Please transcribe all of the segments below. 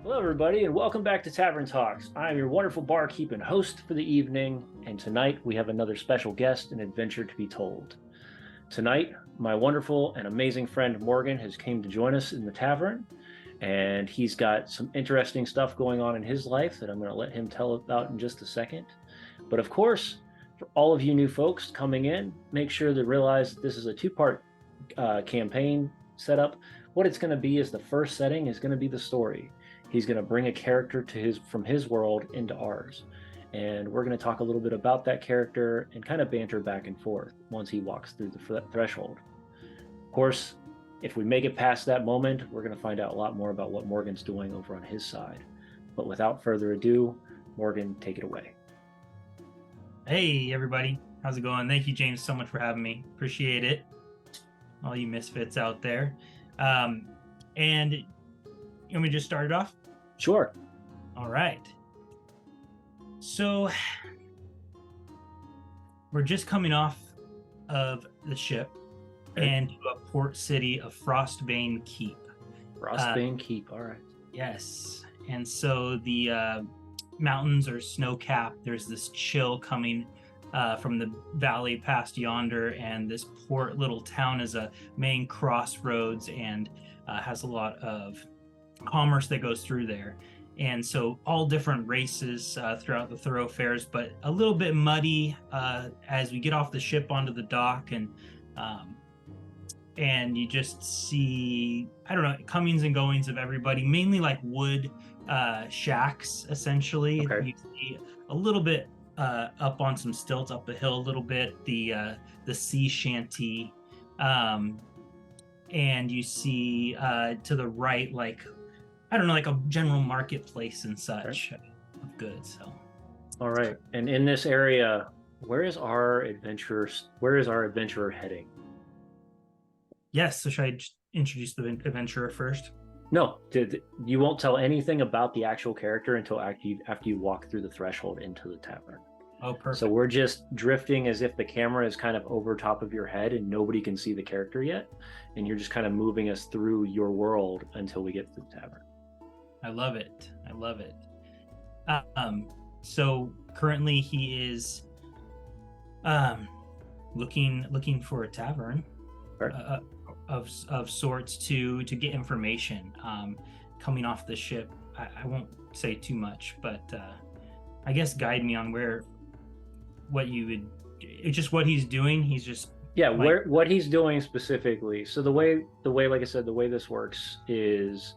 Hello, everybody, and welcome back to Tavern Talks. I'm your wonderful barkeep and host for the evening, and tonight we have another special guest and adventure to be told. Tonight, my wonderful and amazing friend Morgan has came to join us in the tavern, and he's got some interesting stuff going on in his life that I'm going to let him tell about in just a second. But of course, for all of you new folks coming in, make sure to realize that this is a two-part campaign setup. What it's going to be is the first setting is going to be the story. He's going to bring a character from his world into ours. And we're going to talk a little bit about that character and kind of banter back and forth once he walks through the threshold. Of course, if we make it past that moment, we're going to find out a lot more about what Morgan's doing over on his side. But without further ado, Morgan, take it away. Hey, everybody. How's it going? Thank you, James, so much for having me. Appreciate it. All you misfits out there. And you want me to just start it off? Sure. All right. So we're just coming off of the ship and to a port city of Frostbane Keep. Frostbane Keep, all right. Yes. And so the mountains are snow-capped. There's this chill coming from the valley past yonder, and this port little town is a main crossroads and has a lot of commerce that goes through there. And so all different races throughout the thoroughfares, but a little bit muddy as we get off the ship onto the dock, and you just see, I don't know, comings and goings of everybody, mainly like wood shacks, essentially. Okay. You see a little bit up on some stilts up the hill a little bit, the sea shanty, and you see to the right, like, I don't know, like a general marketplace and such of goods. So, all right. And in this area, where is our adventurer heading? Yes. So should I introduce the adventurer first? No, you won't tell anything about the actual character until after you walk through the threshold into the tavern. Oh, perfect. So we're just drifting as if the camera is kind of over top of your head and nobody can see the character yet. And you're just kind of moving us through your world until we get to the tavern. I love it. I love it. So currently he is looking for a tavern of sorts to get information. Coming off the ship, I won't say too much, but I guess guide me on what you would. It's just what he's doing. He's just what he's doing specifically. So the way, like I said, the way this works is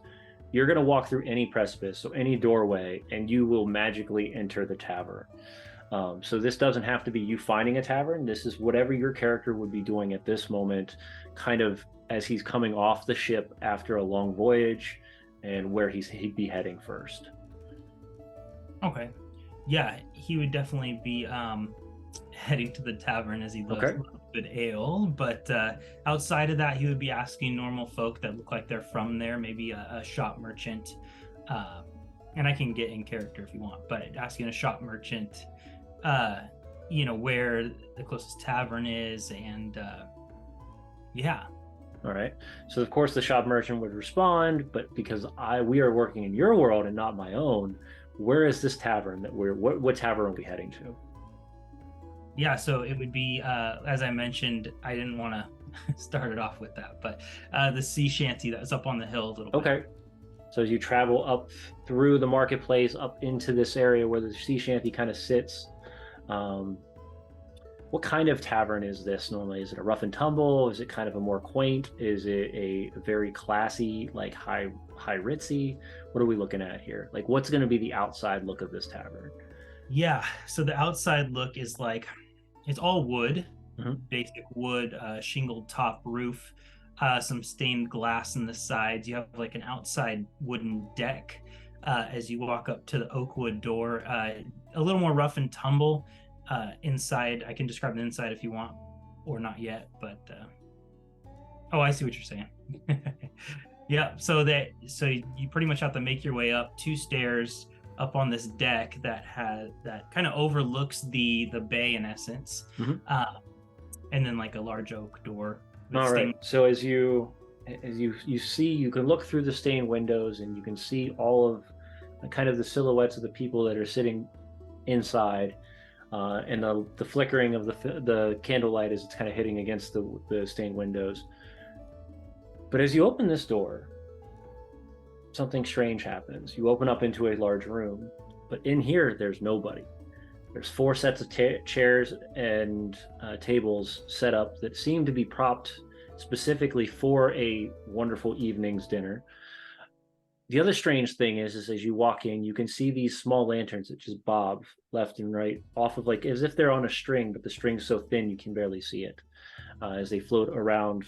you're going to walk through any precipice, so any doorway, and you will magically enter the tavern. So this doesn't have to be you finding a tavern. This is whatever your character would be doing at this moment, kind of as he's coming off the ship after a long voyage and where he'd be heading first. Okay. Yeah, he would definitely be heading to the tavern as he loves a good ale. But outside of that, he would be asking normal folk that look like they're from there, maybe a shop merchant. And I can get in character if you want, but asking a shop merchant, where the closest tavern is, and yeah. All right. So of course the shop merchant would respond, but because we are working in your world and not my own, where is this tavern that what tavern are we heading to? Yeah, so it would be, as I mentioned, I didn't want to start it off with that, but the sea shanty that was up on the hill a little bit. Okay. So as you travel up through the marketplace, up into this area where the sea shanty kind of sits, what kind of tavern is this normally? Is it a rough and tumble? Is it kind of a more quaint? Is it a very classy, like high ritzy? What are we looking at here? Like, what's going to be the outside look of this tavern? Yeah, so the outside look is like, it's all wood, basic wood, shingled top roof, some stained glass in the sides. You have like an outside wooden deck as you walk up to the oak wood door. A little more rough and tumble. Inside, I can describe the inside if you want, or not yet, but I see what you're saying. Yeah, so you pretty much have to make your way up 2 stairs up on this deck that kind of overlooks the bay in essence, and then like a large oak door. All right. So as you see, you can look through the stained windows and you can see all of kind of the silhouettes of the people that are sitting inside, and the flickering of the candlelight as it's kind of hitting against the stained windows. But as you open this door, something strange happens. You open up into a large room, but in here, there's nobody. There's 4 sets of chairs and tables set up that seem to be propped specifically for a wonderful evening's dinner. The other strange thing is as you walk in, you can see these small lanterns that just bob left and right off of, like, as if they're on a string, but the string's so thin you can barely see it as they float around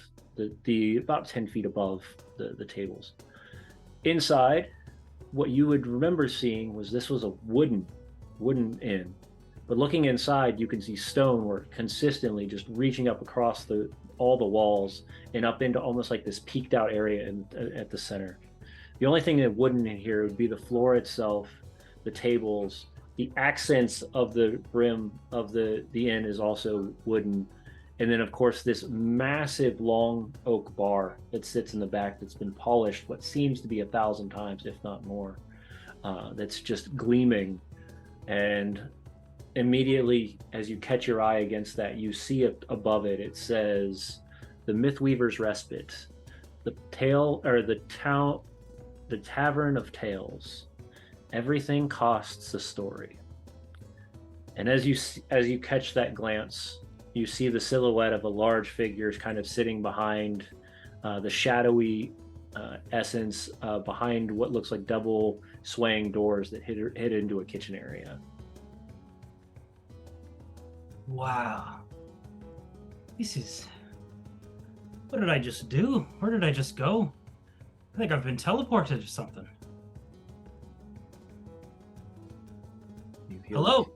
the about 10 feet above the tables. Inside, what you would remember seeing was this was a wooden inn. But looking inside, you can see stonework consistently just reaching up across all the walls and up into almost like this peaked out area at the center. The only thing that wouldn't in here would be the floor itself, the tables, the accents of the brim of the inn is also wooden. And then, of course, this massive long oak bar that sits in the back that's been polished what seems to be 1,000 times, if not more, that's just gleaming. And immediately, as you catch your eye against that, you see it above it. It says, "The Mythweaver's Respite, the Tavern of Tales. Everything costs a story." And as you catch that glance, you see the silhouette of a large figure kind of sitting behind the shadowy essence behind what looks like double swaying doors that hit into a kitchen area. Wow. What did I just do? Where did I just go? I think I've been teleported or something. Hello?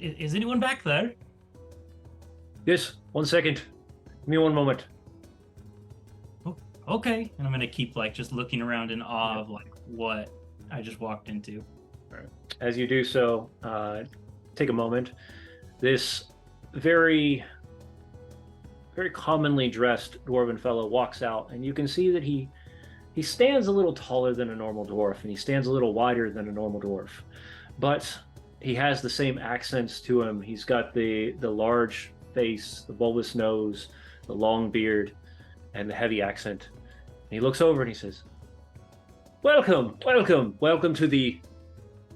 Is anyone back there? Yes, 1 second. Give me 1 moment. Oh, okay. And I'm going to keep just looking around in awe of what I just walked into. All right. As you do so, take a moment. This very, very commonly dressed dwarven fellow walks out, and you can see that he stands a little taller than a normal dwarf, and he stands a little wider than a normal dwarf, but he has the same accents to him. He's got the large face, the bulbous nose, the long beard, and the heavy accent. And he looks over and he says, welcome to the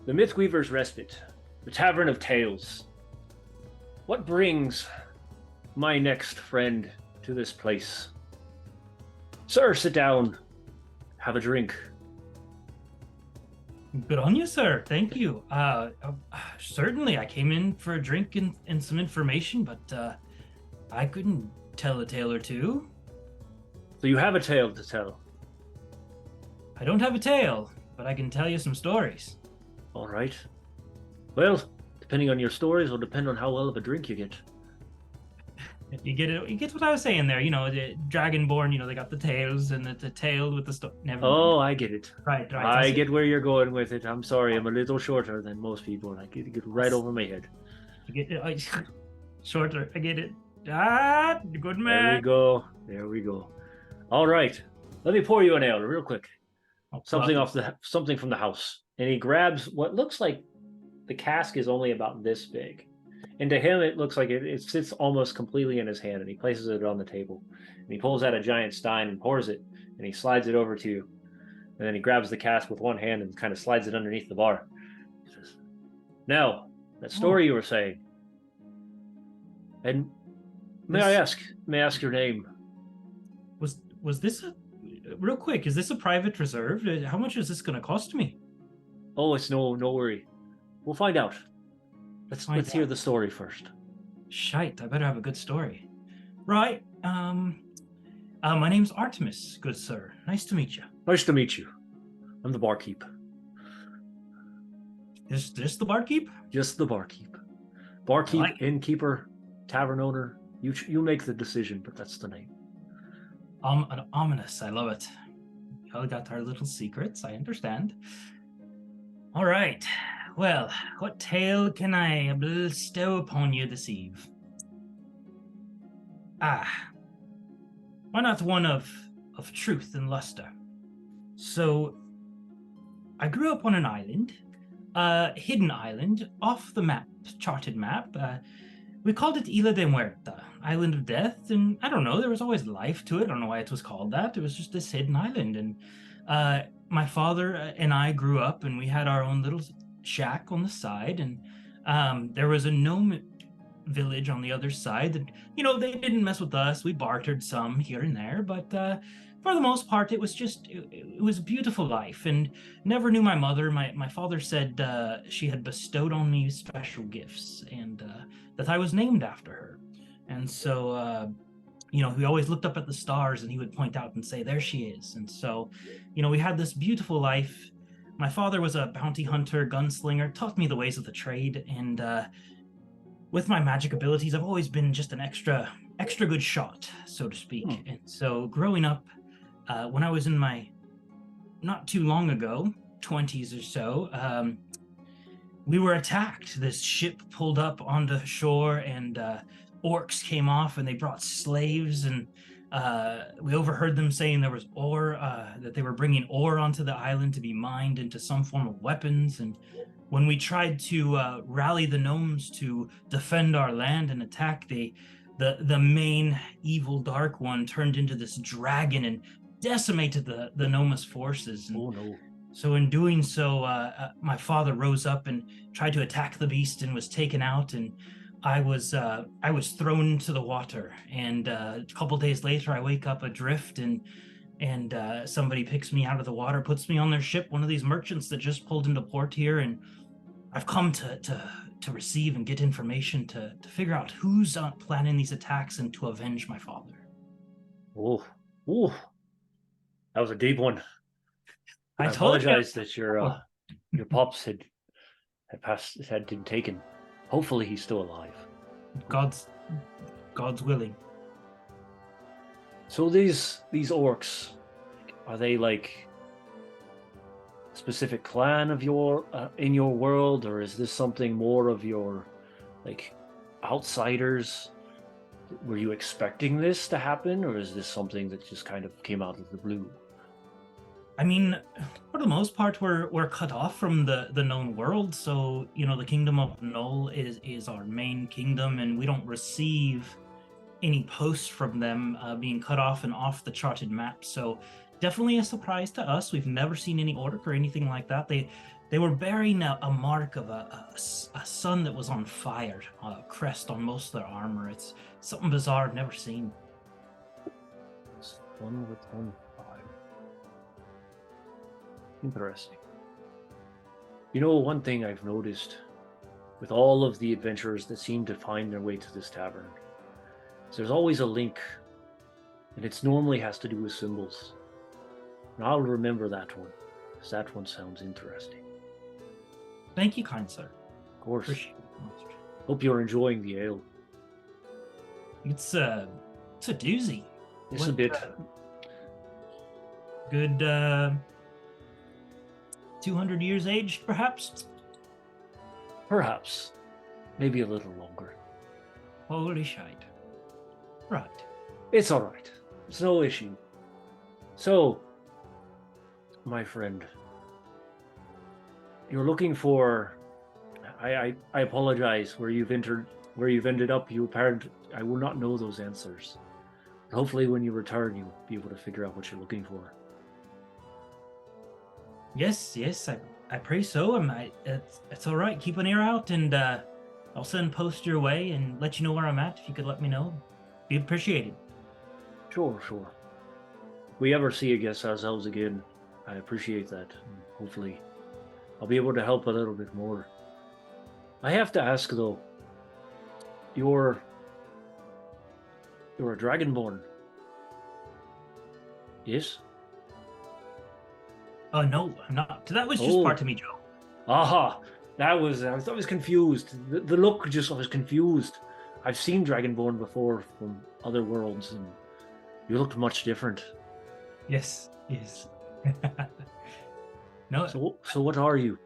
Mythweaver's Respite, the Tavern of Tales. What brings my next friend to this place? Sir, sit down. Have a drink. Good on you, sir. Thank you. Certainly, I came in for a drink and some information, but I couldn't tell a tale or two. So you have a tale to tell? I don't have a tale, but I can tell you some stories. All right. Well, depending on your stories will depend on how well of a drink you get. You get it. You get what I was saying there. The Dragonborn. They got the tails and the tail with the stuff. Oh, I get it. Right. I get where you're going with it. I'm sorry, I'm a little shorter than most people. I get right over my head. You get it. Shorter. I get it. Ah, good man. There we go. All right. Let me pour you an ale real quick. Something from the house. And he grabs what looks like the cask is only about this big. And to him, it looks like it sits almost completely in his hand, and he places it on the table. And he pulls out a giant stein and pours it, and he slides it over to you. And then he grabs the cask with one hand and kind of slides it underneath the bar. He says, now, that story you were saying. And may I ask your name? Was this real quick, is this a private reserve? How much is this going to cost me? Oh, it's no worry. We'll find out. Let's hear the story first. Shite, I better have a good story. Right. My name's Artemis, good sir. Nice to meet you. Nice to meet you. I'm the barkeep. Is this the barkeep? Just the barkeep. Barkeep, innkeeper, tavern owner. You make the decision, but that's the name. Ominous. I love it. We all got our little secrets. I understand. All right. Well, what tale can I bestow upon you this eve? Why not one of truth and luster? So, I grew up on an island, hidden island, off the map, charted map. We called it Isla de Muerta, Island of Death, and I don't know, there was always life to it. I don't know why it was called that. It was just this hidden island, and my father and I grew up, and we had our own little shack on the side, and there was a gnome village on the other side that, they didn't mess with us. We bartered some here and there, but for the most part, it was just it was a beautiful life, and never knew my mother. My father said she had bestowed on me special gifts, and that I was named after her. And so he always looked up at the stars, and he would point out and say, there she is. And so we had this beautiful life. My father was a bounty hunter, gunslinger, taught me the ways of the trade, and with my magic abilities, I've always been just an extra good shot, so to speak. And so growing up, when I was in my, not too long ago, 20s or so, we were attacked. This ship pulled up onto shore, and orcs came off, and they brought slaves, and we overheard them saying there was ore, that they were bringing ore onto the island to be mined into some form of weapons. And when we tried to rally the gnomes to defend our land and attack, the main evil dark one turned into this dragon and decimated the gnomus forces. And oh no. so in doing so, my father rose up and tried to attack the beast and was taken out, and I was thrown into the water. And a couple days later, I wake up adrift, and somebody picks me out of the water, puts me on their ship, one of these merchants that just pulled into port here. And I've come to receive and get information to figure out who's planning these attacks and to avenge my father. Oh, that was a deep one. I told apologize that your pops had been taken. Hopefully, he's still alive. God's willing. So these orcs, are they like a specific clan of your in your world, or is this something more of your like outsiders? Were you expecting this to happen, or is this something that just kind of came out of the blue? I mean, for the most part, we're cut off from the known world. So, the kingdom of Null is our main kingdom, and we don't receive any posts from them, being cut off and off the charted map. So definitely a surprise to us. We've never seen any orc or anything like that. They were bearing a mark of a sun that was on fire, a crest on most of their armor. It's something bizarre I've never seen. Sun with on fire. Interesting. One thing I've noticed with all of the adventurers that seem to find their way to this tavern is there's always a link, and it normally has to do with symbols. And I'll remember that one, because that one sounds interesting. Thank you, kind sir. Of course. Appreciate it. Hope you're enjoying the ale. It's a doozy. It's a bit. Good 200 years aged, perhaps? Perhaps. Maybe a little longer. Holy shite. Right. It's all right. It's no issue. So, my friend, you're looking for. I apologize. Where you've ended up, I will not know those answers. Hopefully, when you return, you'll be able to figure out what you're looking for. Yes, I pray so. It's all right. Keep an ear out, and I'll send post your way and let you know where I'm at. If you could let me know, be appreciated. Sure. If we ever see ourselves again, I appreciate that. Hopefully, I'll be able to help a little bit more. I have to ask though, you're a dragonborn. Yes? Oh no, I'm not. That was just part of me, Joe. Aha! I was confused. The look I was confused. I've seen Dragonborn before from other worlds, and you looked much different. Yes. No. So what are you?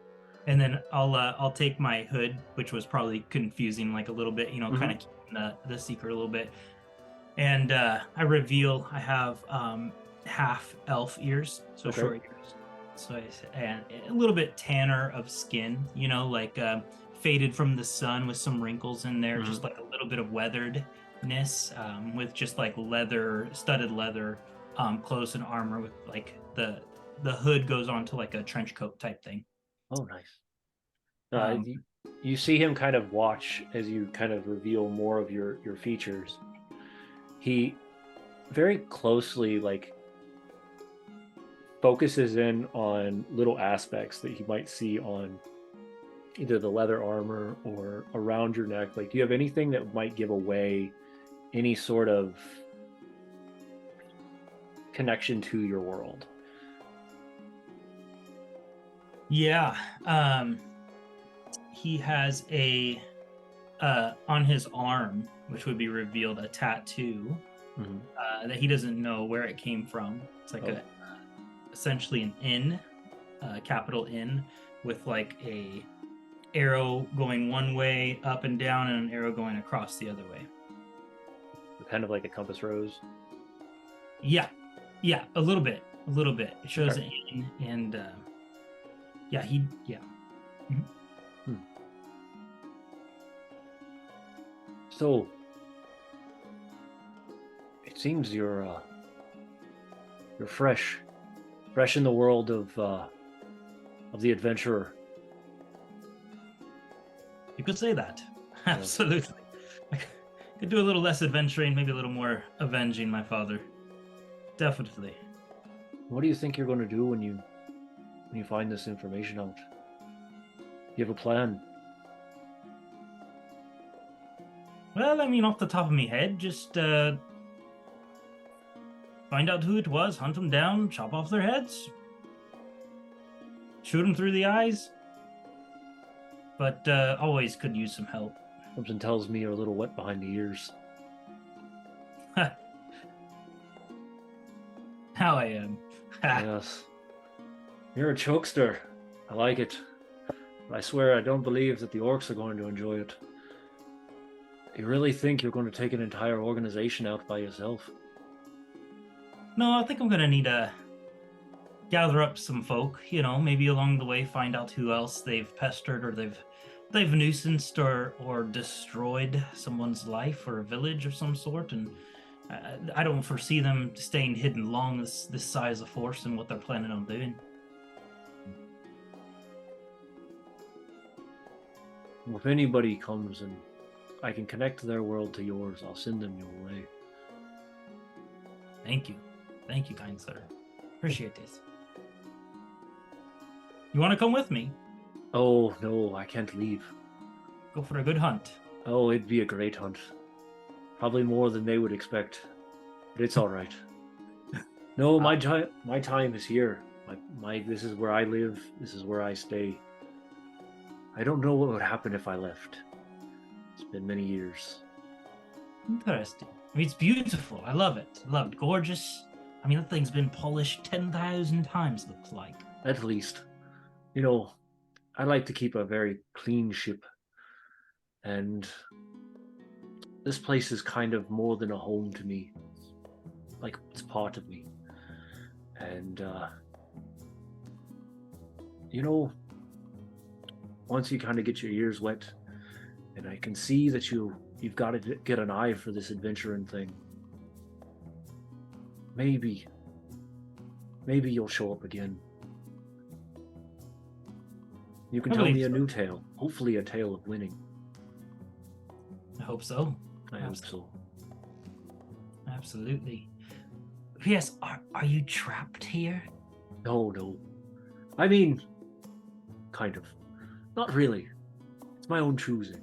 And then I'll take my hood, which was probably confusing, like a little bit, kind of keeping the secret a little bit. And I reveal I have half elf ears, so short ears. So and a little bit tanner of skin, like faded from the sun with some wrinkles in there, Mhm. just like a little bit of weatheredness, with just like studded leather, clothes and armor with like the hood goes on to like a trench coat type thing. Oh, nice. Um, You see him kind of watch as you kind of reveal more of your features. He very closely like focuses in on little aspects that he might see on either the leather armor or around your neck. Like, do you have anything that might give away any sort of connection to your world? yeah, he has a on his arm, which would be revealed, a tattoo Mm-hmm. that he doesn't know where it came from. It's like Oh, essentially an N, capital N, with like a arrow going one way up and down and an arrow going across the other way. kind of like a compass rose. Yeah, yeah, a little bit, a little bit. It shows Okay. an N, and yeah. Mhm. Hmm. So it seems you're fresh in the world of the adventurer. You could say that. Yes. Absolutely. I could do a little less adventuring, maybe a little more avenging my father. Definitely. What do you think you're going to do when you find this information out? You have a plan? Well, I mean, off the top of my head, just find out who it was, hunt them down, chop off their heads, shoot them through the eyes. But always could use some help. Something tells me you're a little wet behind the ears. How I am. Yes. You're a chokester. I like it. But I swear I don't believe that the orcs are going to enjoy it. You really think you're going to take an entire organization out by yourself? No, I think I'm gonna need to gather up some folk. Maybe along the way, find out who else they've pestered or they've nuisanced or destroyed someone's life or a village of some sort, and I don't foresee them staying hidden long this size of force and what they're planning on doing. Well, if anybody comes and I can connect their world to yours, I'll send them your way. Thank you, kind sir. Appreciate this. You want to come with me? Oh, no, I can't leave. Go for a good hunt. Oh, it'd be a great hunt. Probably more than they would expect. But it's all right. No, my time is here. My this is where I live. This is where I stay. I don't know what would happen if I left. It's been many years. Interesting. I mean, it's beautiful. I love it. Gorgeous. I mean, that thing's been polished 10,000 times, looks like. At least. You know, I like to keep a very clean ship. And this place is kind of more than a home to me. Like, it's part of me. And, you know, once you kind of get your ears wet, and I can see that you've got to get an eye for this adventuring thing. Maybe you'll show up again. You can I tell me believe a so. new tale, hopefully a tale of winning. I hope so. I hope so. Absolutely. Yes, are you trapped here? No. I mean, kind of. Not really. It's my own choosing.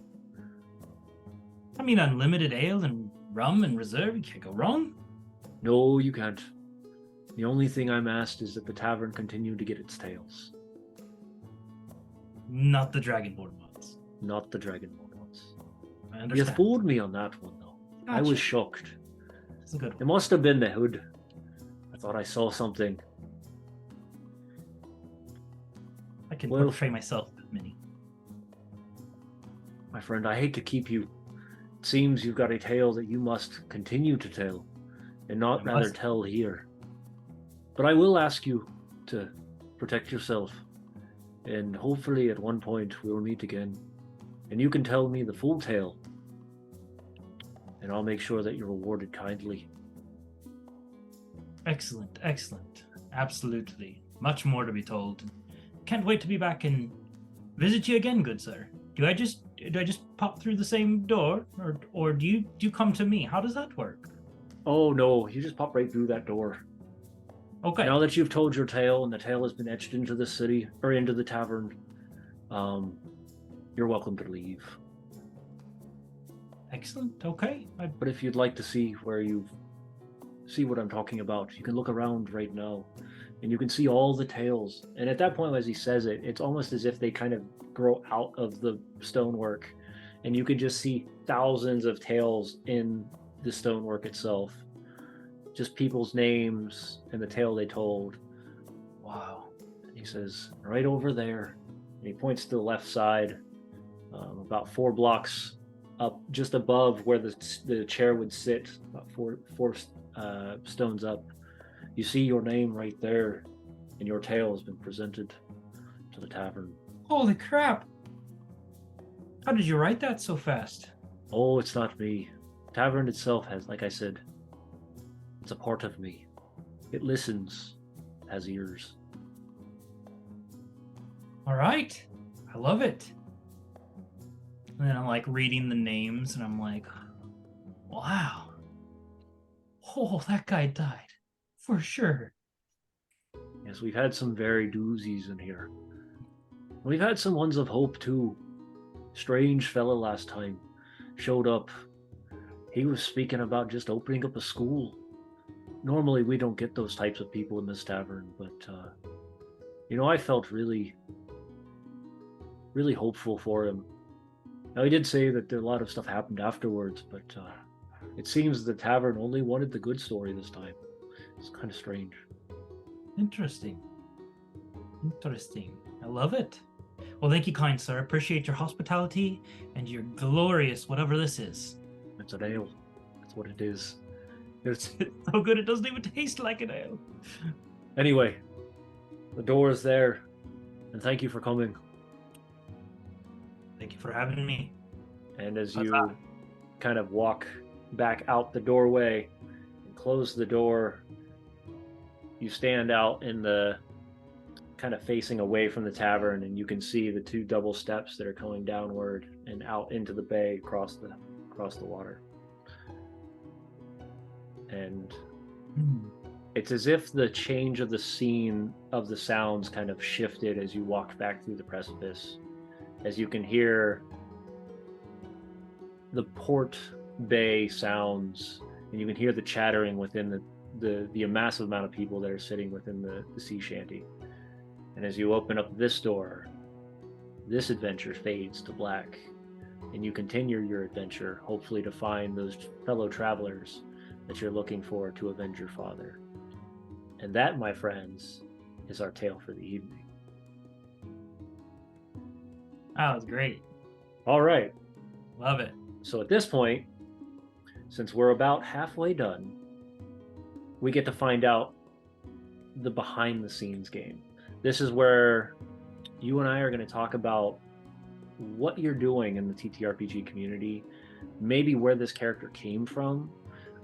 I mean, unlimited ale and rum and reserve, you can't go wrong. No, you can't. The only thing I'm asked is that the tavern continue to get its tails. Not the Dragonborn ones. Not the Dragonborn ones. I You understand. fooled me on that one, though. I Gotcha. was shocked. It's a good It one. must have been the hood. I thought I saw something. I can Well- portray myself with many. My friend, I hate to keep you. It seems you've got a tale that you must continue to tell, and not I rather must. tell here. But I will ask you to protect yourself, and hopefully at one point we'll meet again, and you can tell me the full tale, and I'll make sure that you're rewarded kindly. Excellent, excellent. Absolutely. Much more to be told. Can't wait to be back and visit you again, good sir. Do I just pop through the same door, or do you come to me? How does that work? Oh no, you just pop right through that door. Okay. Now that you've told your tale and the tale has been etched into the city or into the tavern, you're welcome to leave. Excellent. Okay. But if you'd like to see see what I'm talking about, you can look around right now, and you can see all the tails. And at that point, as he says it, it's almost as if they kind of grow out of the stonework, and you can just see thousands of tails in the stonework itself. Just people's names and the tale they told. Wow. And he says, right over there. And he points to the left side, about 4 blocks up, just above where the chair would sit, about four stones up. You see your name right there, and your tale has been presented to the tavern. Holy crap! How did you write that so fast? Oh, it's not me. Tavern itself has, like I said, it's a part of me. It listens, has ears. All right. I love it. And then I'm like reading the names and I'm like, wow. Oh, that guy died. For sure. Yes, we've had some very doozies in here. We've had some ones of hope too. Strange fella last time showed up. He was speaking about just opening up a school. Normally we don't get those types of people in this tavern, but I felt really hopeful for him. Now he did say that a lot of stuff happened afterwards, but it seems the tavern only wanted the good story this time. It's kind of strange. Interesting. I love it. Well, thank you, kind sir. Appreciate your hospitality and your glorious whatever this is. It's an ale. That's what it is. It's so good it doesn't even taste like an ale. Anyway, the door is there, and thank you for coming. Thank you for having me. And as you kind of walk back out the doorway and close the door, you stand out in the kind of facing away from the tavern, and you can see the 2 double steps that are going downward and out into the bay across the water. And it's as if the change of the scene of the sounds kind of shifted as you walk back through the precipice, as you can hear the port bay sounds, and you can hear the chattering within the massive amount of people that are sitting within the sea shanty. And as you open up this door, this adventure fades to black, and you continue your adventure, hopefully to find those fellow travelers that you're looking for to avenge your father. And that, my friends, is our tale for the evening. That was great. All right. Love it. So at this point, since we're about halfway done, we get to find out the behind the scenes game. This is where you and I are going to talk about what you're doing in the TTRPG community, maybe where this character came from.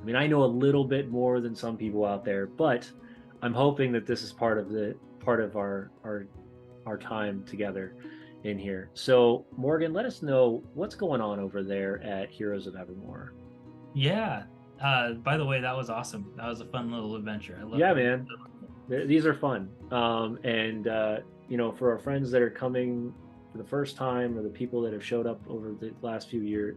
I mean, I know a little bit more than some people out there, but I'm hoping that this is part of our time together in here. So Morgan, let us know what's going on over there at Heroes of Evermore. Yeah. By the way, that was awesome. That was a fun little adventure. I love it. Man. These are fun. For our friends that are coming for the first time, or the people that have showed up over the last year,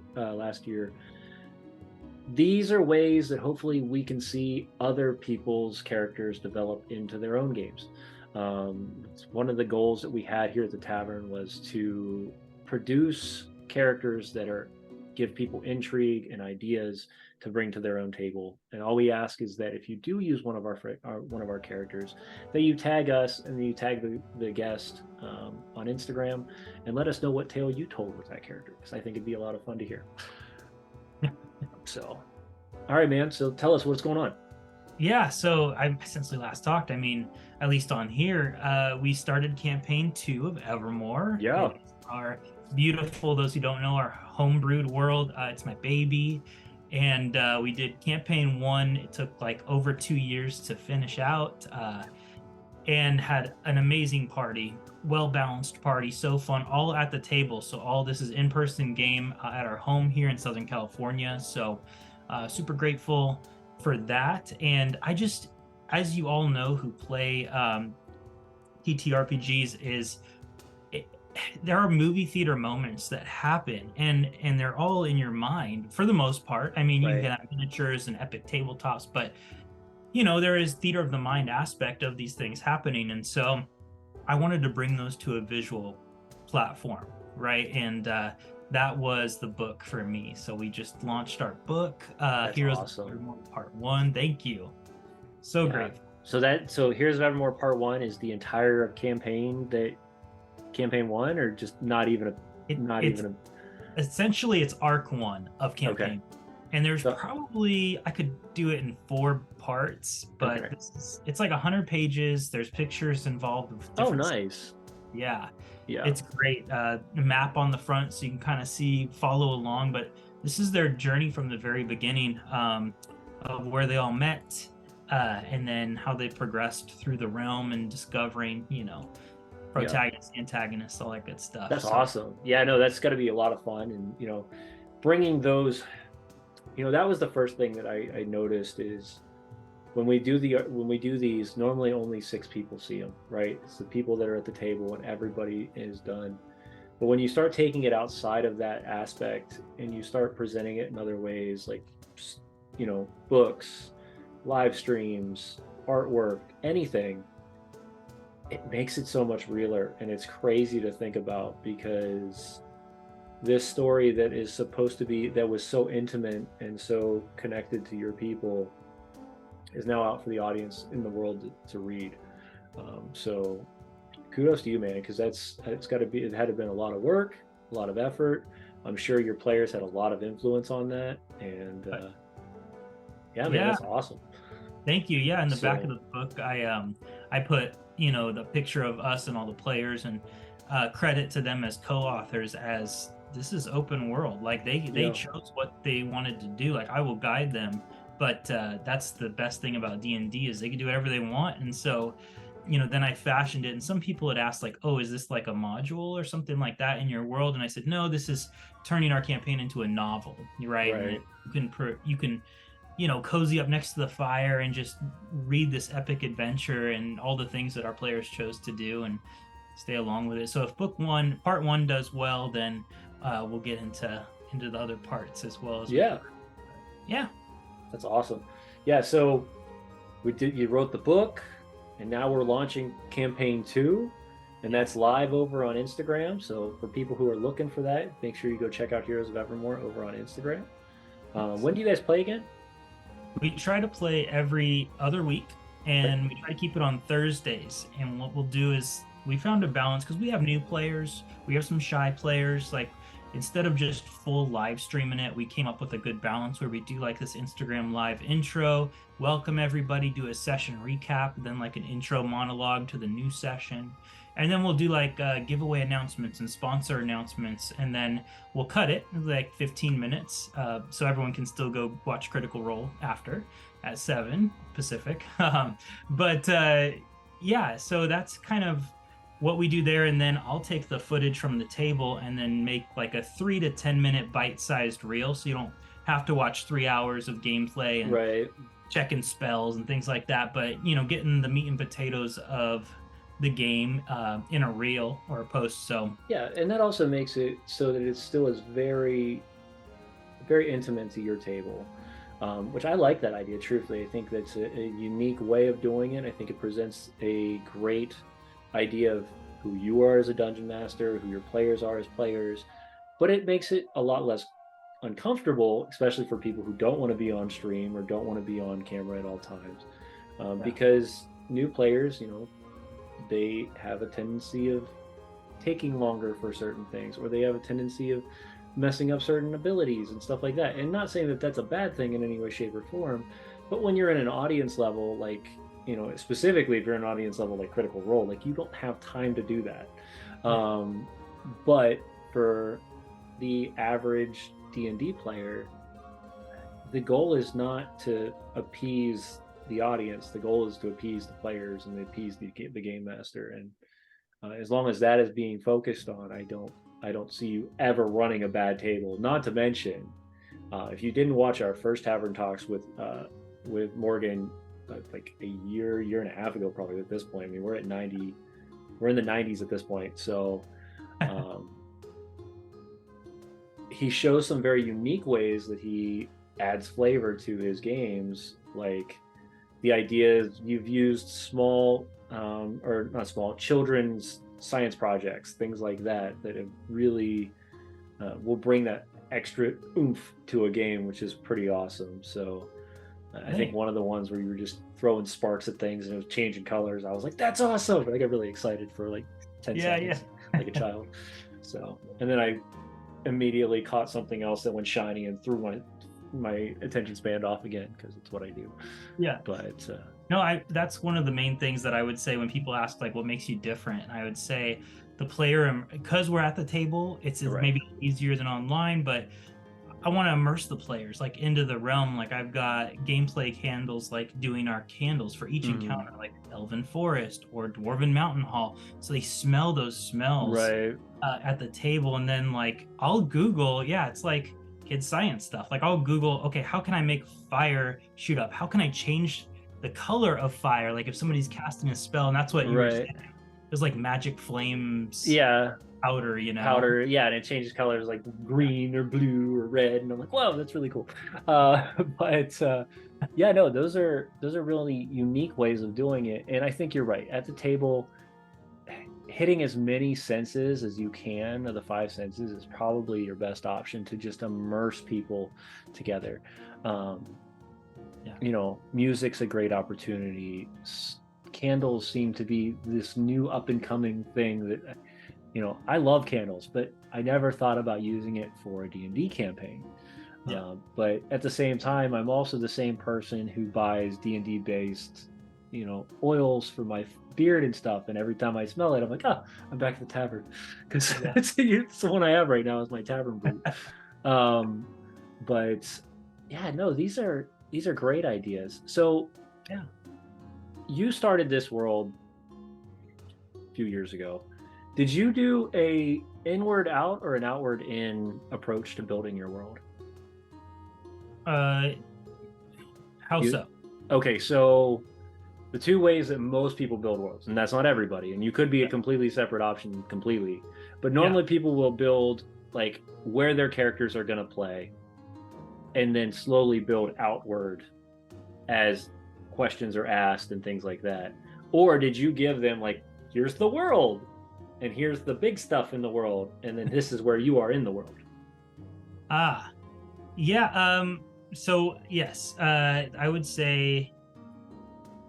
these are ways that hopefully we can see other people's characters develop into their own games. One of the goals that we had here at the tavern was to produce characters that give people intrigue and ideas to bring to their own table. And all we ask is that if you do use one of our characters, that you tag us and you tag the guest on Instagram and let us know what tale you told with that character, because I think it'd be a lot of fun to hear. So, all right, man. So tell us what's going on. Yeah, so I since we last talked, I mean, at least on here, we started campaign 2 of Evermore. Yeah. It's our beautiful, those who don't know, our homebrewed world. It's my baby. And we did campaign 1. It took like over 2 years to finish out, and had an amazing party, well-balanced party, so fun, all at the table. So all this is in-person game at our home here in Southern California. So super grateful for that. And I just, as you all know who play TTRPGs, is it, there are movie theater moments that happen, and they're all in your mind for the most part. I mean, you Right. can have miniatures and epic tabletops, but there is theater of the mind aspect of these things happening. And so I wanted to bring those to a visual platform, right? And that was the book for me. So we just launched our book, That's Heroes of awesome. Evermore Part 1. Thank you. So Yeah. great. So Heroes of Evermore Part 1 is the entire campaign, that campaign 1, or just not even a It's essentially it's arc 1 of okay. campaign. And there's So, probably, I could do it in 4 parts, but okay. it's like 100 pages. There's pictures involved with Oh, different nice. Yeah, Yeah. it's great. A map on the front so you can kind of follow along. But this is their journey from the very beginning, of where they all met, and then how they progressed through the realm and discovering, Yeah. protagonists, antagonists, all that good stuff. That's So awesome. Yeah, no, that's got to be a lot of fun. And, bringing those, that was the first thing that I noticed is when we do these, normally only 6 people see them, right? It's the people that are at the table and everybody is done. But when you start taking it outside of that aspect and you start presenting it in other ways, like, books, live streams, artwork, anything, it makes it so much realer. And it's crazy to think about, because this story that is supposed to be, that was so intimate and so connected to your people, is now out for the audience in the world to read. So kudos to you, man, because it had to have been a lot of work, a lot of effort. I'm sure your players had a lot of influence on that. And yeah, man, that's awesome. Thank you. Yeah, in the back of the book, I put the picture of us and all the players, and credit to them as co-authors, as this is open world. Like they chose what they wanted to do. Like, I will guide them, but that's the best thing about D&D, is they can do whatever they want. And so then I fashioned it, and some people had asked, like, oh, is this like a module or something like that in your world? And I said, no, this is turning our campaign into a novel, right? And you can cozy up next to the fire and just read this epic adventure and all the things that our players chose to do, and stay along with it. So if part 1 does well, then we'll get into the other parts as well. Yeah, that's awesome. Yeah, so you wrote the book, and now we're launching campaign 2, and that's live over on Instagram. So for people who are looking for that, make sure you go check out Heroes of Evermore over on Instagram. When do you guys play again? We try to play every other week, and we try to keep it on Thursdays. And what we'll do is, we found a balance, because we have new players, we have some shy players. Like, instead of just full live streaming it, we came up with a good balance where we do like this Instagram live intro, welcome everybody, do a session recap, then like an intro monologue to the new session. And then we'll do like giveaway announcements and sponsor announcements, and then we'll cut it like 15 minutes, so everyone can still go watch Critical Role after at 7 Pacific. But yeah, so that's kind of what we do there. And then I'll take the footage from the table and then make like a 3 to 10 minute bite-sized reel, so you don't have to watch 3 hours of gameplay and checking spells and things like that, but getting the meat and potatoes of the game in a reel or a post. So yeah, and that also makes it so that it still is very, very intimate to your table, which I like that idea. Truthfully, I think that's a unique way of doing it. I think it presents a great idea of who you are as a dungeon master, who your players are as players, but it makes it a lot less uncomfortable, especially for people who don't want to be on stream or don't want to be on camera at all times, because new players, they have a tendency of taking longer for certain things, or they have a tendency of messing up certain abilities and stuff like that. And not saying that that's a bad thing in any way, shape, or form, But when you're in an audience level, like, specifically if you're an audience level like Critical Role, like you don't have time to do that. But for the average D&D player, the goal is not to appease the audience. The goal is to appease the players and appease the game master. And as long as that is being focused on, I don't see you ever running a bad table. Not to mention, if you didn't watch our first Tavern Talks with Morgan, like a year and a half ago, probably at this point. I mean, we're in the 90s at this point. So he shows some very unique ways that he adds flavor to his games. Like the idea is you've used small or not small, children's science projects, things like that have really will bring that extra oomph to a game, which is pretty awesome. So I think one of the ones where you were just throwing sparks at things and it was changing colors, I was like, that's awesome. I got really excited for like 10 seconds, like a child. So, and then I immediately caught something else that went shiny and threw my attention span off again, because it's what I do. But no, that's one of the main things that I would say when people ask like what makes you different. I would say the player, because we're at the table, it's maybe easier than online, but I want to immerse the players like into the realm. Like I've got gameplay candles, like doing our candles for each encounter, like Elven Forest or Dwarven Mountain Hall, so they smell those smells at the table. And then like I'll Google, it's like kid science stuff. Like I'll Google, okay, how can I make fire shoot up? How can I change the color of fire? Like if somebody's casting a spell, and that's what you were saying. There's like magic flames. Powder, powder, and it changes colors like green or blue or red, and I'm like, wow, that's really cool. But no, those are really unique ways of doing it. And I think you're right. At the table, hitting as many senses as you can of the five senses is probably your best option to just immerse people together. Music's a great opportunity. Candles seem to be this new up and coming thing that, I love candles, but I never thought about using it for a D&D campaign. But at the same time, I'm also the same person who buys D&D based, oils for my beard and stuff. And every time I smell it, I'm like, I'm back at the tavern, because it's the one I have right now is my tavern brew. But no, these are great ideas. So you started this world a few years ago. Did you do a inward out or an outward in approach to building your world? How so? Okay, so the two ways that most people build worlds, and that's not everybody, and you could be a completely separate option completely, but normally people will build like where their characters are going to play and then slowly build outward as questions are asked and things like that. Or did you give them like, here's the world and here's the big stuff in the world, and then this is where you are in the world? So yes, I would say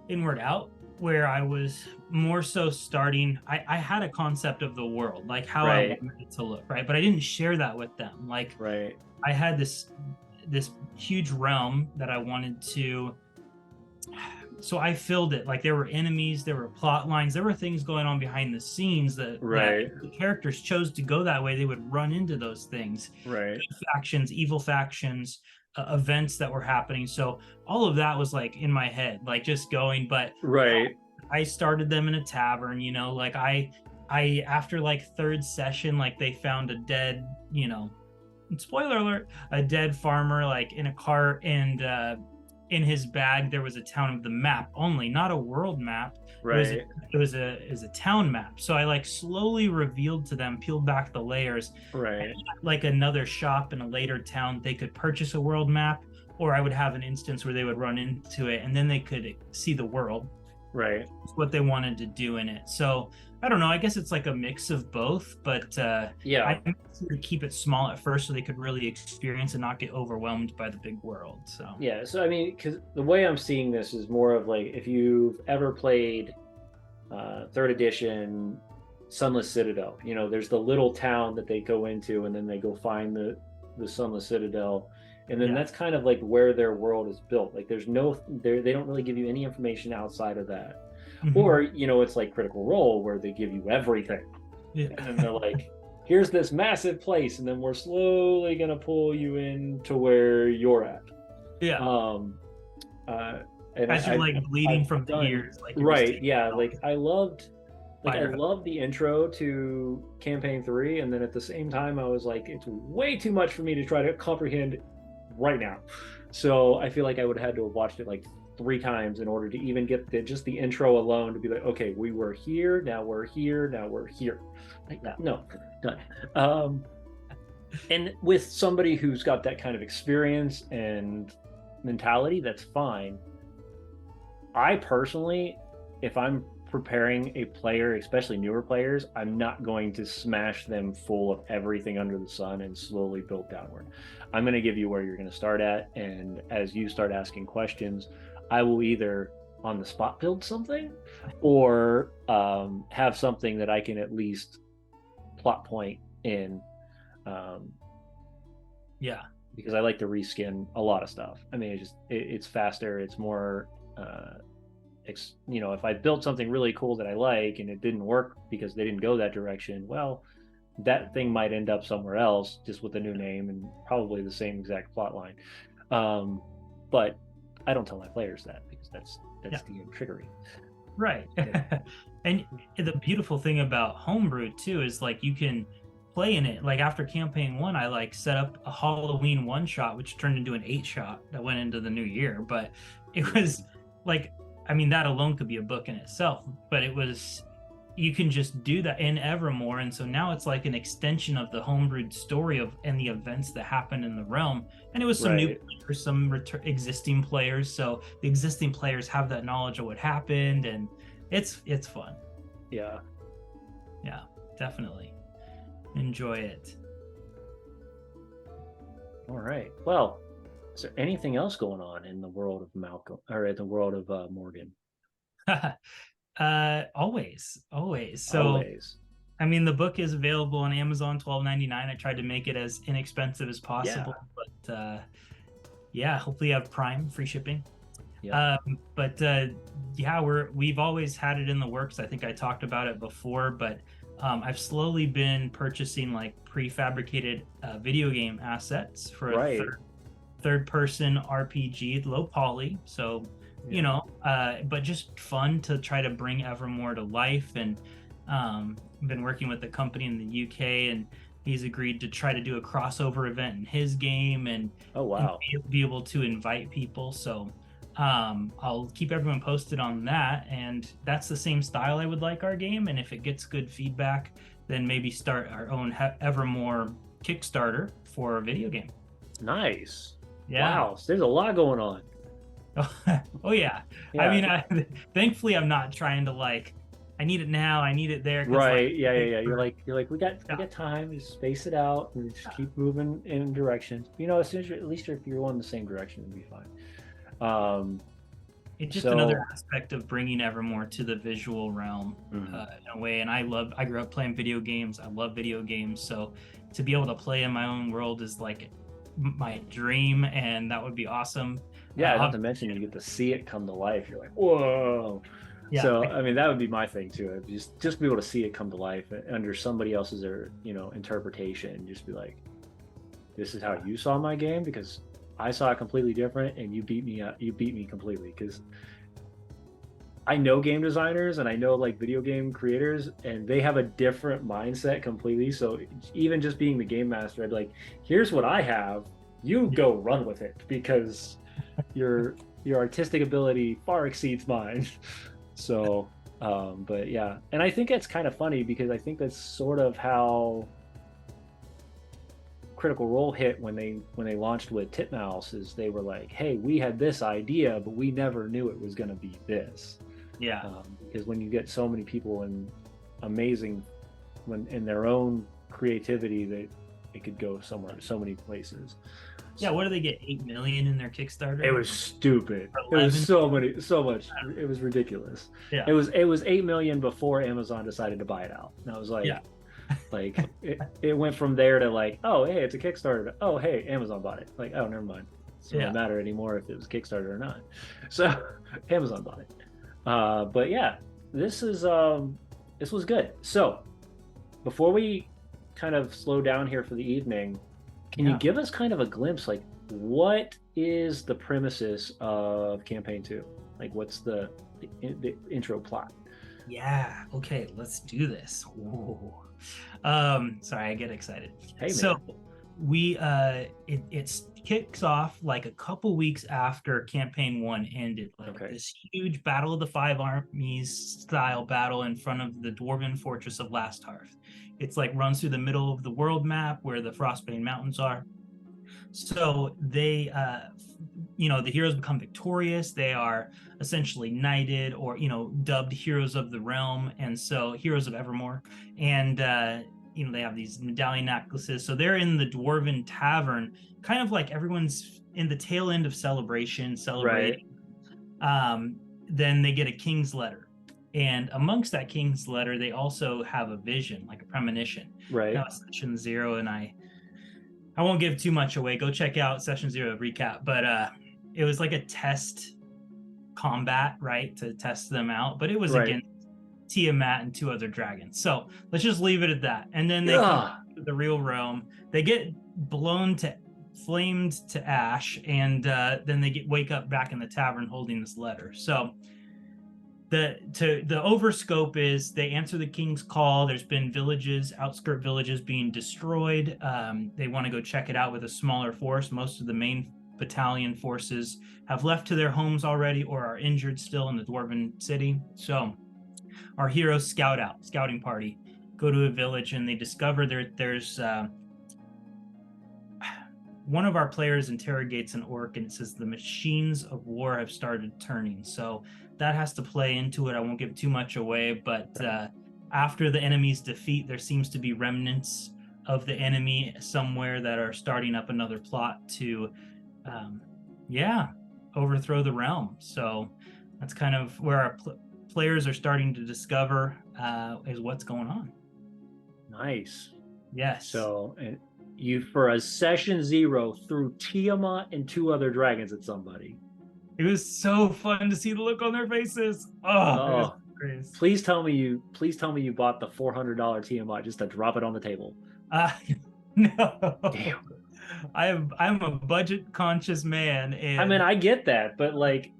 inward out, where I was more so starting. I had a concept of the world, like how I wanted it to look, right? But I didn't share that with them. Like I had this huge realm that I wanted to. So I filled it. Like there were enemies, there were plot lines, there were things going on behind the scenes that the characters chose to go that way. They would run into those things, good factions, evil factions, events that were happening. So all of that was like in my head, like just going. But I started them in a tavern. Like I after like third session, like they found a dead, spoiler alert, a dead farmer like in a cart, and in his bag there was a town of the map only, not a world map. It was a town map. So I like slowly revealed to them, peeled back the layers, like another shop in a later town, they could purchase a world map, or I would have an instance where they would run into it and then they could see the world, what they wanted to do in it. So I don't know, I guess it's like a mix of both, but I wanted to keep it small at first so they could really experience and not get overwhelmed by the big world. So I mean, because the way I'm seeing this is more of like, if you've ever played third edition Sunless Citadel, there's the little town that they go into and then they go find the Sunless Citadel, And then Yeah. that's kind of like where their world is built. Like there's no, they don't really give you any information outside of that. Or, you know, it's like Critical Role where they give you everything. Yeah. And then they're like, here's this massive place, and then we're slowly going to pull you into where you're at. Yeah. And As you're like bleeding from the ears, like right. Yeah. Like I loved the intro to campaign 3, and then at the same time I was like, it's way too much for me to try to comprehend right now. So I feel like I would have had to have watched it like 3 times in order to even get just the intro alone to be like, okay, we were here, now we're here, now we're here. Like, no, done. And with somebody who's got that kind of experience and mentality, that's fine. I personally, if I'm preparing a player, especially newer players, I'm not going to smash them full of everything under the sun and slowly build downward. I'm going to give you where you're going to start at, and as you start asking questions, I will either on the spot build something or have something that I can at least plot point in. Yeah, because I like to reskin a lot of stuff. I mean, it's faster, it's more you know, if I built something really cool that I like and it didn't work because they didn't go that direction, well, that thing might end up somewhere else just with a new name and probably the same exact plot line. But I don't tell my players that because that's the trickery. Right. Yeah. And the beautiful thing about homebrew too is like you can play in it. Like after campaign 1, I like set up a Halloween 1-shot, which turned into an 8-shot that went into the new year. But it was like, I mean, that alone could be a book in itself, but it was, you can just do that in Evermore. And so now it's like an extension of the homebrewed story and the events that happened in the realm. And it was some new players, some existing players. So the existing players have that knowledge of what happened, and it's fun. Yeah. Yeah, definitely. Enjoy it. All right. Well, is there anything else going on in the world of Malcolm or in the world of Morgan? Always. So always. I mean, the book is available on Amazon, $12.99. I tried to make it as inexpensive as possible, but yeah, hopefully you have Prime, free shipping. Yeah. We've always had it in the works. I think I talked about it before, but I've slowly been purchasing like prefabricated video game assets for a third person RPG, low poly. So, you know, but just fun to try to bring Evermore to life. And I've been working with a company in the UK, and he's agreed to try to do a crossover event in his game and be able to invite people. So I'll keep everyone posted on that, and that's the same style I would like our game. And if it gets good feedback, then maybe start our own Evermore Kickstarter for a video game. Nice. Yeah. Wow, so there's a lot going on. Oh yeah. I mean, thankfully I'm not trying to like, I need it now, I need it there. Right. Like, yeah. You're like, we got time. Just space it out and just keep moving in directions. You know, as soon as at least if you're going the same direction, it'll be fine. It's just another aspect of bringing Evermore to the visual realm in a way. And I grew up playing video games. I love video games. So to be able to play in my own world is like my dream, and that would be awesome. Yeah, not to mention you get to see it come to life. You're like, whoa. Yeah. So I mean, that would be my thing too. Just be able to see it come to life under somebody else's interpretation. Just be like, this is how you saw my game, because I saw it completely different, and you beat me completely. Because I know game designers and I know like video game creators, and they have a different mindset completely. So even just being the game master, I'd be like, here's what I have, you go run with it, because your artistic ability far exceeds mine. So but yeah, and I think that's kind of funny, because I think that's sort of how Critical Role hit when they launched with Titmouse. Is they were like, hey, we had this idea, but we never knew it was going to be this. Yeah. Because when you get so many people and amazing when in their own creativity, that it could go somewhere, so many places. Yeah, what do they get? 8 million in their Kickstarter? It was stupid. It was so much. It was ridiculous. Yeah. It was 8 million before Amazon decided to buy it out. And I was like, Like it went from there to like, oh hey, it's a Kickstarter. To, oh hey, Amazon bought it. Like, oh never mind. It doesn't really matter anymore if it was Kickstarter or not. So Amazon bought it. But yeah, this is this was good. So before we kind of slow down here for the evening, can you give us kind of a glimpse, like what is the premises of campaign 2? Like what's the intro plot? Yeah. Okay, let's do this. Whoa. Sorry, I get excited. Hey, man. So we it kicks off like a couple weeks after campaign 1 ended, like this huge Battle of the Five Armies style battle in front of the dwarven fortress of Last Hearth. It's like runs through the middle of the world map where the Frostbane Mountains are. So they the heroes become victorious. They are essentially knighted, or dubbed heroes of the realm, and so heroes of Evermore. And they have these medallion necklaces. So they're in the dwarven tavern, kind of like everyone's in the tail end of celebrating. Then they get a king's letter, and amongst that king's letter they also have a vision, like a premonition. Now, session 0, and I won't give too much away. Go check out session 0 recap. But it was like a test combat, right, to test them out. But it was against Tiamat and 2 other dragons. So let's just leave it at that. And then they come to the real realm. They get flamed to ash, and then they wake up back in the tavern holding this letter. So the overscope is they answer the king's call. There's been outskirt villages being destroyed. They want to go check it out with a smaller force. Most of the main battalion forces have left to their homes already or are injured still in the dwarven city. So our heroes scouting party, go to a village, and they discover there's one of our players interrogates an orc, and it says the machines of war have started turning. So that has to play into it. I won't give too much away, but after the enemy's defeat, there seems to be remnants of the enemy somewhere that are starting up another plot to overthrow the realm. So that's kind of where our players are starting to discover is what's going on. Nice. Yes. So you, for a session 0, threw Tiamat and 2 other dragons at somebody. It was so fun to see the look on their faces. Oh, please tell me you bought the $400 Tiamat just to drop it on the table. No. Damn. I'm a budget conscious man, and I mean, I get that, but like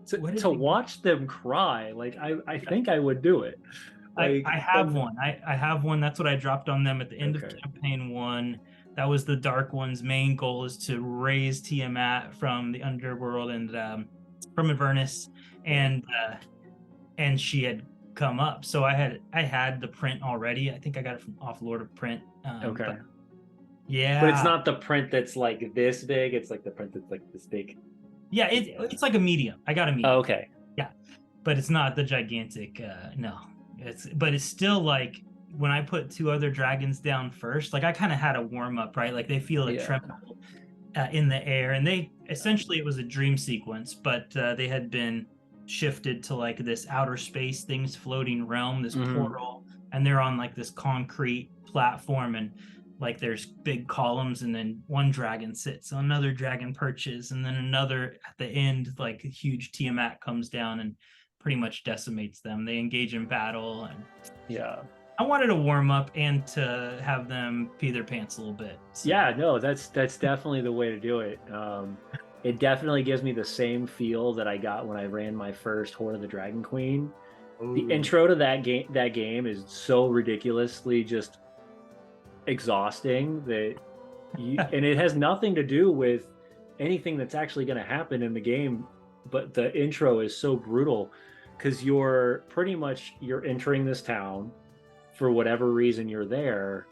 to watch them cry, like I think I would do it. Like, I have one. I have one. That's what I dropped on them at the end of campaign 1. That was the Dark One's main goal, is to raise Tiamat from the underworld and from Avernus, and she had come up. So I had the print already. I think I got it off Lord of Print. But yeah, it's not the print that's like this big. It's like the print that's like this big. Yeah, it's like a medium. I got a medium. Oh, okay. Yeah, but it's not the gigantic. No, but it's still like, when I put 2 other dragons down first, like I kind of had a warm up, right? Like they feel a tremble in the air, and it was a dream sequence, but they had been shifted to like this outer space, things floating realm, this portal, and they're on like this concrete platform, and like there's big columns, and then one dragon sits, another dragon perches, and then another at the end, like a huge Tiamat comes down and pretty much decimates them. They engage in battle, and I wanted to warm up and to have them pee their pants a little bit. So. Yeah, no, that's definitely the way to do it. It definitely gives me the same feel that I got when I ran my first Horde of the Dragon Queen. Ooh. The intro to that game is so ridiculously just exhausting that and it has nothing to do with anything that's actually going to happen in the game, but the intro is so brutal because you're entering this town. For whatever reason you're there,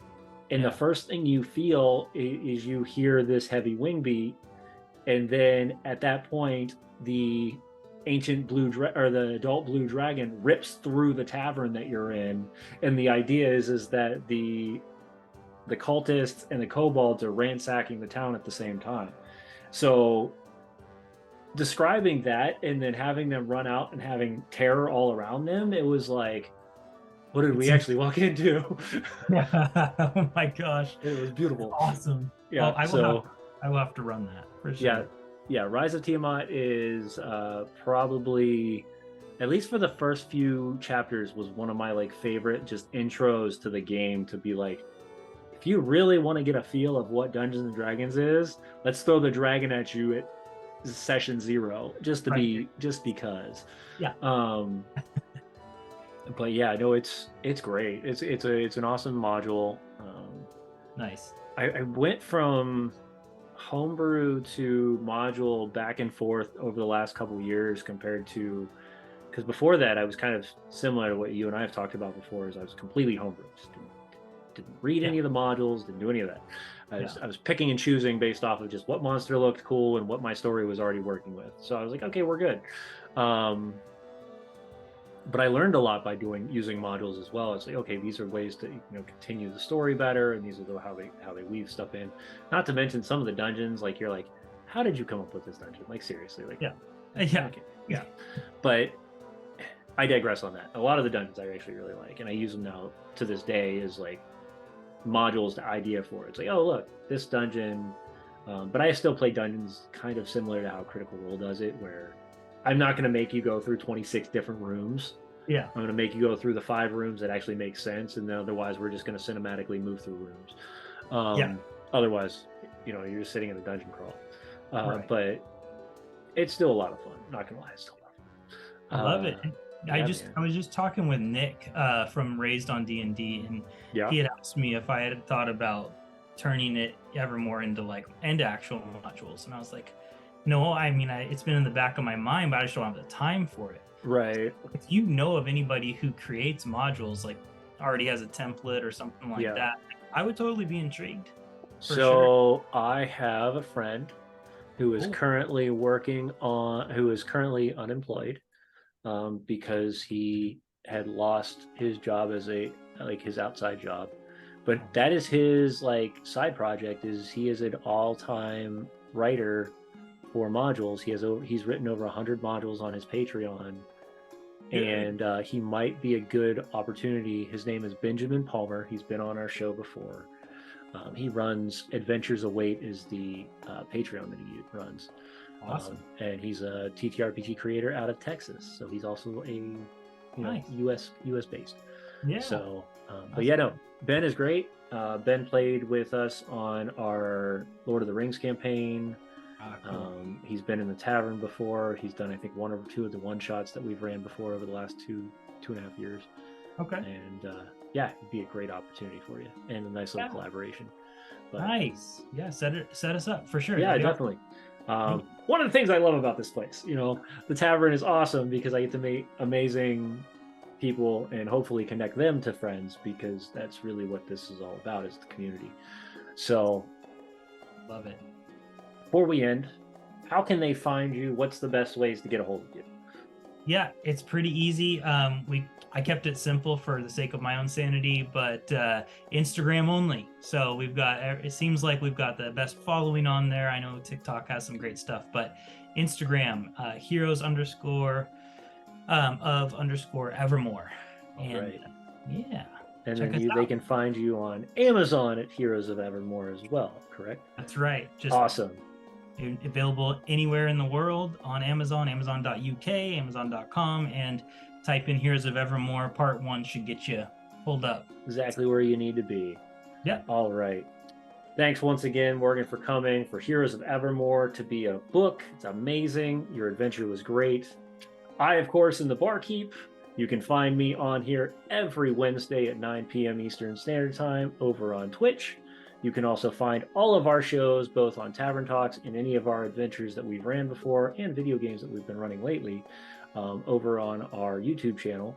and the first thing you feel is you hear this heavy wing beat, and then at that point the ancient the adult blue dragon rips through the tavern that you're in, and the idea is that the cultists and the kobolds are ransacking the town at the same time. So describing that and then having them run out and having terror all around them, it was like, What did we actually walk into? Yeah. Oh my gosh. It was beautiful. Awesome. Yeah. Oh, I will have to run that for sure. Yeah, yeah. Rise of Tiamat is probably, at least for the first few chapters, was one of my like favorite just intros to the game. To be like, if you really want to get a feel of what Dungeons and Dragons is, let's throw the dragon at you at session 0, just to be just because. Yeah. But yeah, no, it's great. It's an awesome module. Nice. I went from homebrew to module back and forth over the last couple of years compared to, because before that I was kind of similar to what you and I have talked about before, is I was completely homebrew. Just didn't read any of the modules, didn't do any of that. I was picking and choosing based off of just what monster looked cool and what my story was already working with. So I was like, okay, we're good. But I learned a lot by using modules as well. It's like, okay, these are ways to continue the story better, and these are how they weave stuff in. Not to mention some of the dungeons, like you're like, how did you come up with this dungeon? Like seriously, like yeah. But I digress on that. A lot of the dungeons I actually really like, and I use them now to this day as like modules to idea for it. It's like, oh look, this dungeon. But I still play dungeons kind of similar to how Critical Role does it, where I'm not going to make you go through 26 different rooms. Yeah. I'm going to make you go through the 5 rooms that actually make sense, and then otherwise we're just going to cinematically move through rooms. Otherwise, you're just sitting in a dungeon crawl. But it's still a lot of fun. Not going to lie, it's still a lot of fun. I love it. I was just talking with Nick from Raised on D&D, and he had asked me if I had thought about turning it ever more into actual modules, and I was like, no, I mean, it's been in the back of my mind, but I just don't have the time for it. Right. If you know of anybody who creates modules, like already has a template or something like that, I would totally be intrigued. So I have a friend who is currently who is currently unemployed because he had lost his job as his outside job. But that is his side project. He is an all-time writer for modules. He's written over 100 modules on his Patreon, and he might be a good opportunity. His name is Benjamin Palmer. He's been on our show before. He runs Adventures Await is the Patreon that he runs. Awesome. And he's a TTRPG creator out of Texas, so he's also a nice. US based. Yeah. So, but yeah, no, Ben is great. Ben played with us on our Lord of the Rings campaign. Cool. He's been in the Tavern before. He's done, I think, 1 or 2 of the one-shots that we've ran before over the last 2.5 years. Okay. And it'd be a great opportunity for you and a nice little collaboration. But, nice. Yeah, set us up for sure. Yeah, definitely. One of the things I love about this place, the Tavern is awesome because I get to meet amazing people and hopefully connect them to friends, because that's really what this is all about, is the community. So, love it. Before we end, how can they find you? What's the best ways to get a hold of you? Yeah, it's pretty easy. I kept it simple for the sake of my own sanity, but Instagram only. So it seems like we've got the best following on there. I know TikTok has some great stuff, but Instagram, heroes _ Evermore. And yeah. And they can find you on Amazon at Heroes of Evermore as well, correct? That's right. Just awesome. Available anywhere in the world on Amazon, Amazon.uk, Amazon.com, and type in Heroes of Evermore. Part 1 should get you pulled up. Exactly where you need to be. Yeah. All right. Thanks once again, Morgan, for coming. For Heroes of Evermore to be a book, it's amazing. Your adventure was great. I, of course, am the Barkeep. You can find me on here every Wednesday at 9 p.m. Eastern Standard Time over on Twitch. You can also find all of our shows, both on Tavern Talks and any of our adventures that we've ran before and video games that we've been running lately, over on our YouTube channel,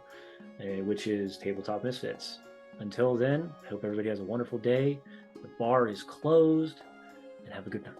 which is Tabletop Misfits. Until then, I hope everybody has a wonderful day. The bar is closed, and have a good night.